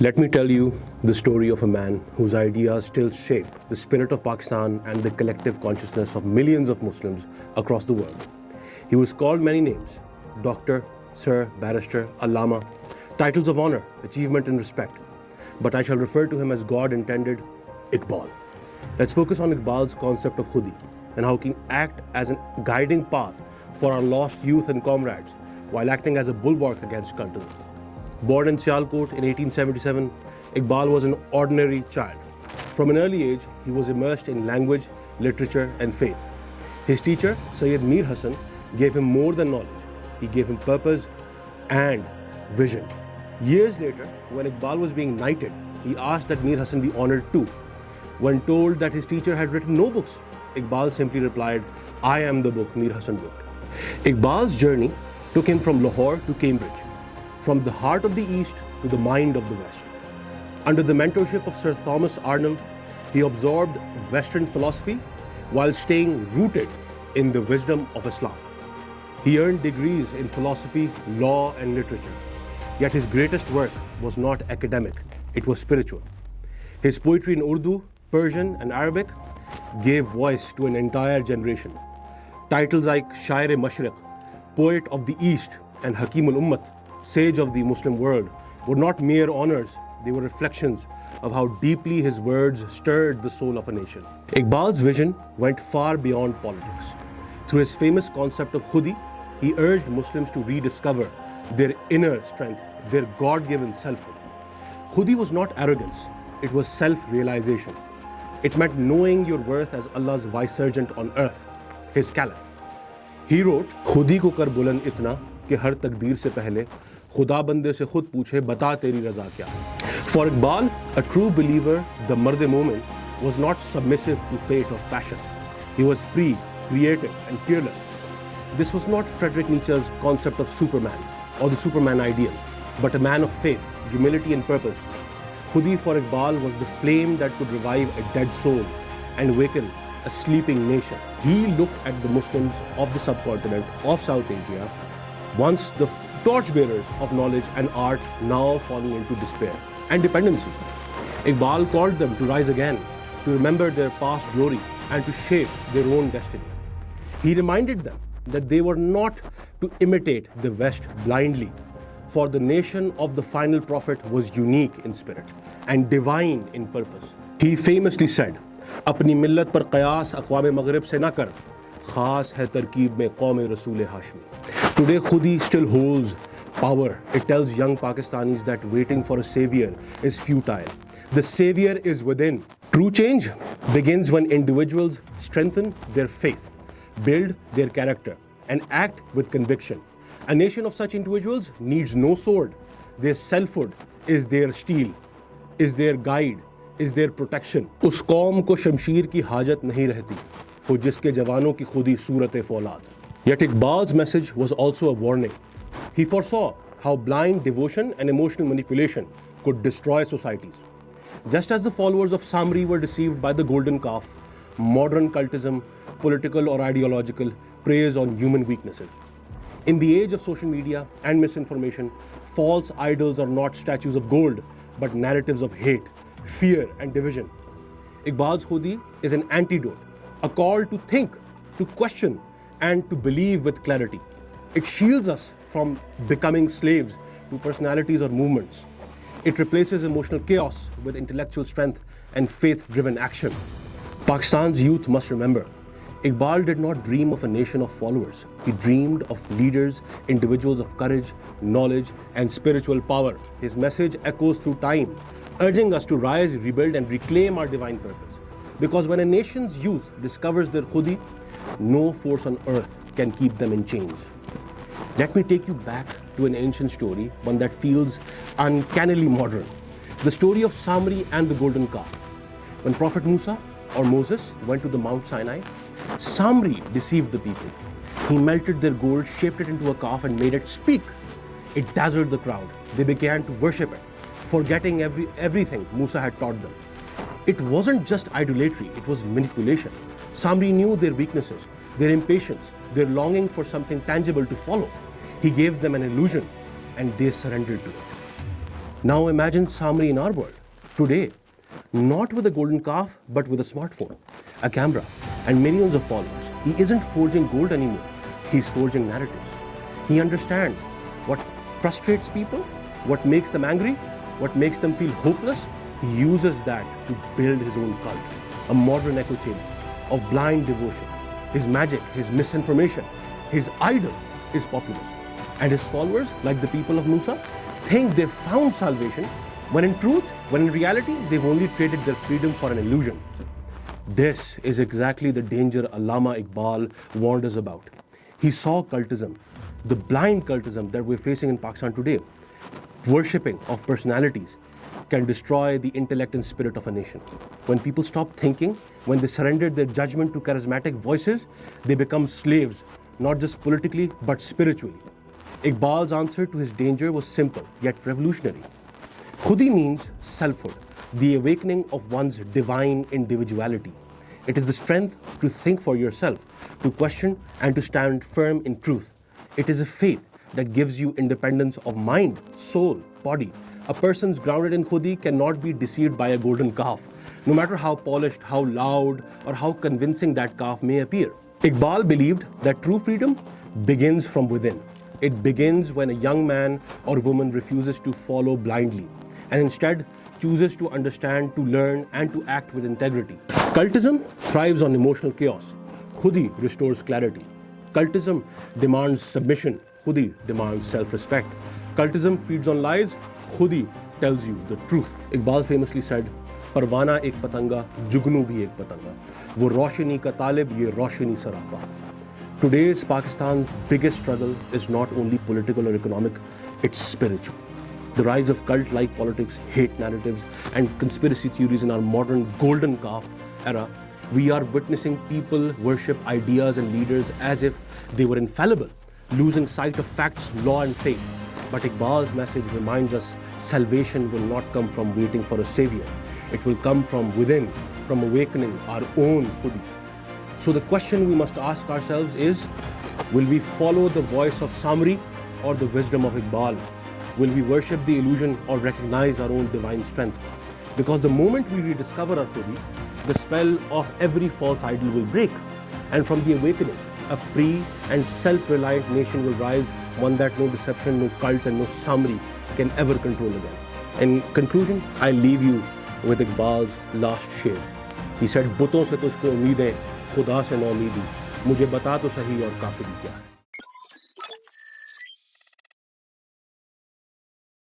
Let me tell you the story of a man whose ideas still shape the spirit of Pakistan and the collective consciousness of millions of Muslims across the world. He was called many names: doctor, sir, barrister, Allama, titles of honor, achievement and respect. But I shall refer to him as God intended, Iqbal. Let's focus on Iqbal's concept of Khudi and how he can act as a guiding path for our lost youth and comrades while acting as a bulwark against cultism. Born in Sialkot in 1877, Iqbal was an ordinary child. From an early age, he was immersed in language, literature and faith. His teacher, Syed Mir Hassan, gave him more than knowledge. He gave him purpose and vision. Years later, when Iqbal was being knighted, he asked that Mir Hassan be honored too. When told that his teacher had written no books, Iqbal simply replied, "I am the book Mir Hassan wrote." Iqbal's journey took him from Lahore to Cambridge, from the heart of the East to the mind of the West. Under the mentorship of Sir Thomas Arnold, he absorbed Western philosophy while staying rooted in the wisdom of Islam. He earned degrees in philosophy, law and literature. Yet his greatest work was not academic, it was spiritual. His poetry in Urdu, Persian and Arabic gave voice to an entire generation. Titles like Shair-e-Mashriq, Poet of the East, and Hakim ul-Ummat, Sage of the Muslim world, were not mere honors, they were reflections of how deeply his words stirred the soul of a nation. Iqbal's vision went far beyond politics. Through his famous concept of Khudi, he urged Muslims to rediscover their inner strength, their God-given selfhood. Khudi was not arrogance, it was self-realization. It meant knowing your worth as Allah's vicegerent on earth, his caliph. He wrote, "खुदी को कर बुलंद इतना कि हर तकदीर से पहले खुदा बंदे से खुद पूछे बता तेरी रज़ा क्या है." For Iqbal, a true believer, the mard momin, was not submissive to fate or fashion. He was free, creative and fearless. This was not Friedrich Nietzsche's concept of Superman or the Superman ideal, but a man of faith, humility and purpose. Khudi for Iqbal was the flame that could revive a dead soul and awaken a sleeping nation. He looked at the Muslims of the subcontinent of South Asia, once the torchbearers of knowledge and art, now falling into despair and dependency. Iqbal called them to rise again, to remember their past glory and to shape their own destiny. He reminded them that they were not to imitate the West blindly, for the nation of the final prophet was unique in spirit and divine in purpose. He famously said, "अपनी मिल्लत पर क़यास अक़वाम मग़रिब से न कर, ख़ास है तरकीब में क़ौम रसूल Hashmi." Today, Khudi still holds power. It tells young Pakistanis that waiting for a savior is futile. The savior is within. True change begins when individuals strengthen their faith, build their character, and act with conviction. A nation of such individuals needs no sword. Their selfhood is their steel, is their guide, is their protection. उस कौम को शमशीर की हाजत नहीं रहती, हो जिसके जवानों की खुदी सूरत फौलाद. Yet Iqbal's message was also a warning. He foresaw how blind devotion and emotional manipulation could destroy societies. Just as the followers of Samri were deceived by the golden calf, modern cultism, political or ideological, preys on human weaknesses. In the age of social media and misinformation, false idols are not statues of gold, but narratives of hate, fear and division. Iqbal's Khudi is an antidote, a call to think, to question and to believe with clarity. It shields us from becoming slaves to personalities or movements. It replaces emotional chaos with intellectual strength and faith-driven action. Pakistan's youth must remember, Iqbal did not dream of a nation of followers. He dreamed of leaders, individuals of courage, knowledge, and spiritual power. His message echoes through time, urging us to rise, rebuild, and reclaim our divine purpose. Because when a nation's youth discovers their Khudi, no force on earth can keep them in chains. Let me take you back to an ancient story, one that feels uncannily modern. The story of Samri and the golden calf. When Prophet Musa or Moses went to the Mount Sinai, Samri deceived the people. He melted their gold, shaped it into a calf and made it speak. It dazzled the crowd. They began to worship it, forgetting everything Musa had taught them. It wasn't just idolatry, it was manipulation. Samri knew their weaknesses, their impatience, their longing for something tangible to follow. He gave them an illusion and they surrendered to it. Now imagine Samri in our world, today, not with a golden calf, but with a smartphone, a camera, and millions of followers. He isn't forging gold anymore, he's forging narratives. He understands what frustrates people, what makes them angry, what makes them feel hopeless. He uses that to build his own cult, a modern echo chamber of blind devotion. His magic, his misinformation, his idol is populism. And his followers, like the people of Musa, think they've found salvation, when in truth, when in reality, they've only traded their freedom for an illusion. This is exactly the danger Allama Iqbal warned us about. He saw cultism, the blind cultism that we're facing in Pakistan today. Worshipping of personalities can destroy the intellect and spirit of a nation. When people stop thinking, when they surrender their judgment to charismatic voices, they become slaves, not just politically, but spiritually. Iqbal's answer to his danger was simple, yet revolutionary. Khudi means selfhood, the awakening of one's divine individuality. It is the strength to think for yourself, to question and to stand firm in truth. It is a faith that gives you independence of mind, soul, body. A person's grounded in Khudi cannot be deceived by a golden calf, no matter how polished, how loud, or how convincing that calf may appear. Iqbal believed that true freedom begins from within. It begins when a young man or woman refuses to follow blindly and instead chooses to understand, to learn, and to act with integrity. Cultism thrives on emotional chaos. Khudi restores clarity. Cultism demands submission. Khudi demands self-respect. Cultism feeds on lies. Khudi tells you the truth. Iqbal famously said, "Parwana ek patanga, jugnu bhi ek patanga. Wo roshani ka talib, ye roshani sarapa." Today's Pakistan's biggest struggle is not only political or economic, it's spiritual. The rise of cult-like politics, hate narratives, and conspiracy theories in our modern golden calf era, we are witnessing people worship ideas and leaders as if they were infallible, losing sight of facts, law, and faith. But Iqbal's message reminds us salvation will not come from waiting for a savior. It will come from within, from awakening our own Khudi. So the question we must ask ourselves is, will we follow the voice of Samri or the wisdom of Iqbal? Will we worship the illusion or recognize our own divine strength? Because the moment we rediscover our Khudi, the spell of every false idol will break. And from the awakening, a free and self-reliant nation will rise, one that no deception, no cult, and no Samri can ever control again. In conclusion, I leave you with Iqbal's last share. He said, "बुतों से तुझको उम्मीदें, खुदा से नौ उम्मीदी, मुझे बता तो सही और काफिरी क्या है."